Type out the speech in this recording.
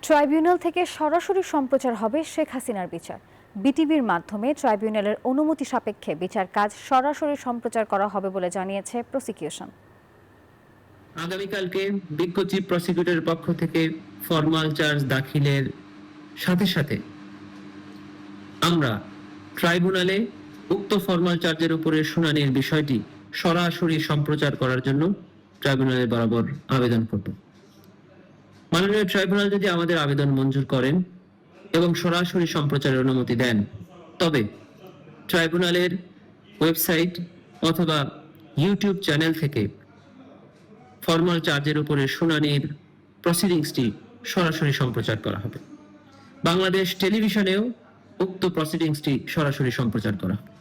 Tribunal থেকে সরাসরি সম্প্রচার হবে শেখ হাসিনার বিচার। বিটিভির মাধ্যমে ট্রাইব্যুনালের অনুমতি সাপেক্ষে বিচার কাজ সরাসরি সম্প্রচার করা হবে বলে জানিয়েছে প্রসিকিউশন। আগামীকালকে বিজ্ঞ চিফ প্রসিকিউটরের পক্ষ থেকে ফরমাল চার্জ দাখিলের সাথে সাথে আমরা ট্রাইব্যুনালে উক্ত ফরমাল চার্জের উপরে শুনানির বিষয়টি সরাসরি সম্প্রচার করার জন্য ট্রাইব্যুনালের বরাবর আবেদন করব। মাননীয় ট্রাইব্যুনাল যদি আমাদের আবেদন মঞ্জুর করেন এবং সরাসরি সম্প্রচারের অনুমতি দেন, তবে ট্রাইব্যুনালের ওয়েবসাইট অথবা ইউটিউব চ্যানেল থেকে ফরমাল চার্জের উপরে শুনানির প্রসিডিংসটি সরাসরি সম্প্রচার করা হবে। বাংলাদেশ টেলিভিশনেও উক্ত প্রসিডিংসটি সরাসরি সম্প্রচার করা হবে।